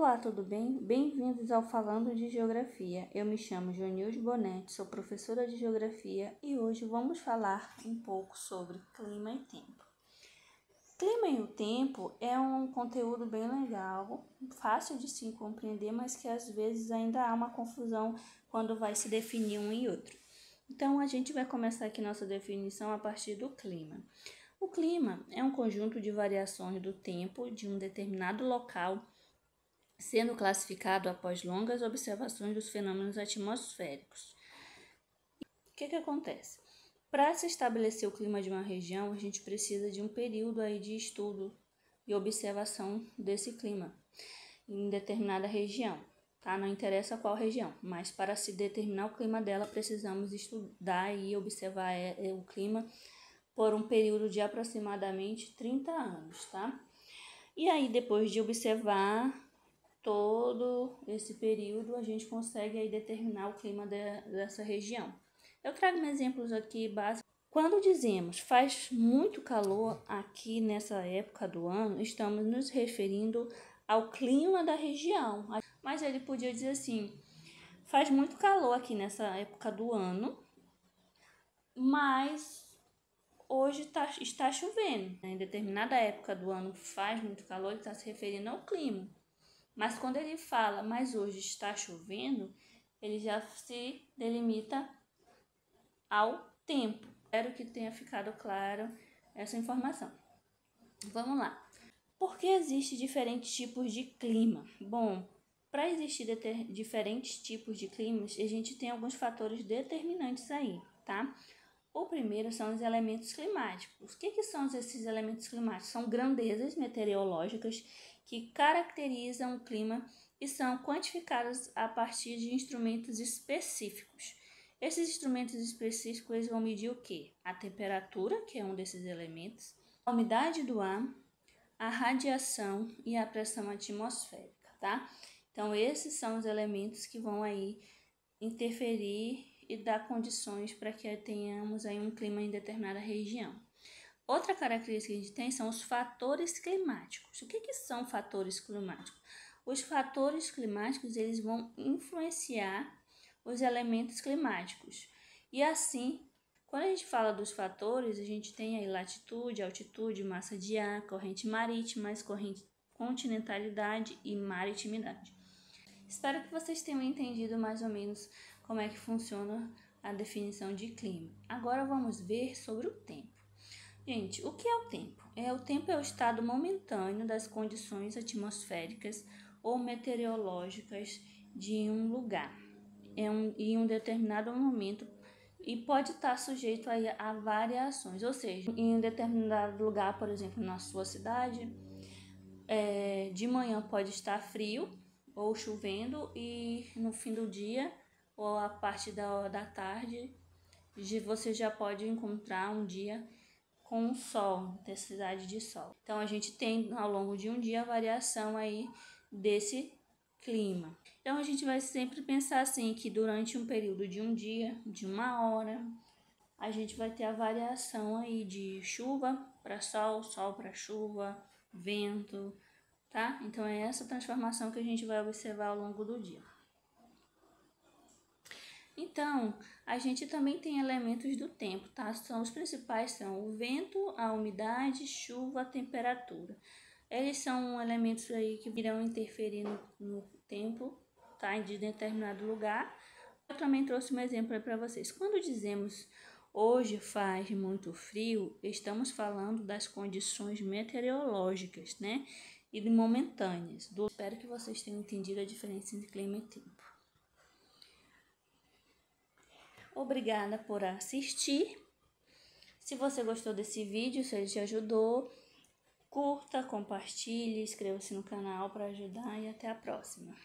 Olá, tudo bem? Bem-vindos ao Falando de Geografia. Eu me chamo Jonilde Bonetti, sou professora de Geografia e hoje vamos falar um pouco sobre clima e tempo. Clima e o tempo é um conteúdo bem legal, fácil de se compreender, mas que às vezes ainda há uma confusão quando vai se definir um e outro. Então, a gente vai começar aqui nossa definição a partir do clima. O clima é um conjunto de variações do tempo de um determinado local, sendo classificado após longas observações dos fenômenos atmosféricos. O que acontece? Para se estabelecer o clima de uma região, a gente precisa de um período aí de estudo e observação desse clima em determinada região, tá? Não interessa qual região, mas para se determinar o clima dela, precisamos estudar e observar o clima por um período de aproximadamente 30 anos, tá? E aí, depois de observar todo esse período, a gente consegue aí determinar o clima dessa região. Eu trago exemplos aqui básicos. Quando dizemos faz muito calor aqui nessa época do ano, estamos nos referindo ao clima da região. Mas ele podia dizer assim, faz muito calor aqui nessa época do ano, mas hoje está chovendo. Em determinada época do ano faz muito calor, ele está se referindo ao clima. Mas quando ele fala, mas hoje está chovendo, ele já se delimita ao tempo. Espero que tenha ficado claro essa informação. Vamos lá. Por que existem diferentes tipos de clima? Bom, para existir diferentes tipos de climas, a gente tem alguns fatores determinantes aí, tá? O primeiro são os elementos climáticos. O que são esses elementos climáticos? São grandezas meteorológicas que caracterizam o clima e são quantificadas a partir de instrumentos específicos. Esses instrumentos específicos eles vão medir o quê? A temperatura, que é um desses elementos, a umidade do ar, a radiação e a pressão atmosférica, tá? Então, esses são os elementos que vão aí interferir e dar condições para que tenhamos aí um clima em determinada região. Outra característica que a gente tem são os fatores climáticos. O que são fatores climáticos? Os fatores climáticos eles vão influenciar os elementos climáticos. E assim, quando a gente fala dos fatores, a gente tem aí latitude, altitude, massa de ar, corrente marítima, corrente continentalidade e maritimidade. Espero que vocês tenham entendido mais ou menos como é que funciona a definição de clima. Agora vamos ver sobre o tempo. Gente, o que é o tempo? O tempo é o estado momentâneo das condições atmosféricas ou meteorológicas de um lugar em um determinado momento e pode estar sujeito a variações. Ou seja, em um determinado lugar, por exemplo, na sua cidade, de manhã pode estar frio ou chovendo e no fim do dia ou a parte da tarde você já pode encontrar um dia com sol, intensidade de sol. Então a gente tem ao longo de um dia a variação aí desse clima. Então a gente vai sempre pensar assim que durante um período de um dia, de uma hora, a gente vai ter a variação aí de chuva para sol, sol para chuva, vento, tá? Então é essa transformação que a gente vai observar ao longo do dia. Então, a gente também tem elementos do tempo, tá? Os principais são o vento, a umidade, chuva, a temperatura. Eles são elementos aí que irão interferir no tempo, tá? De determinado lugar. Eu também trouxe um exemplo aí para vocês. Quando dizemos hoje faz muito frio, estamos falando das condições meteorológicas, né? E momentâneas. Espero que vocês tenham entendido a diferença entre clima e tempo. Obrigada por assistir. Se você gostou desse vídeo, se ele te ajudou, curta, compartilhe, inscreva-se no canal para ajudar e até a próxima.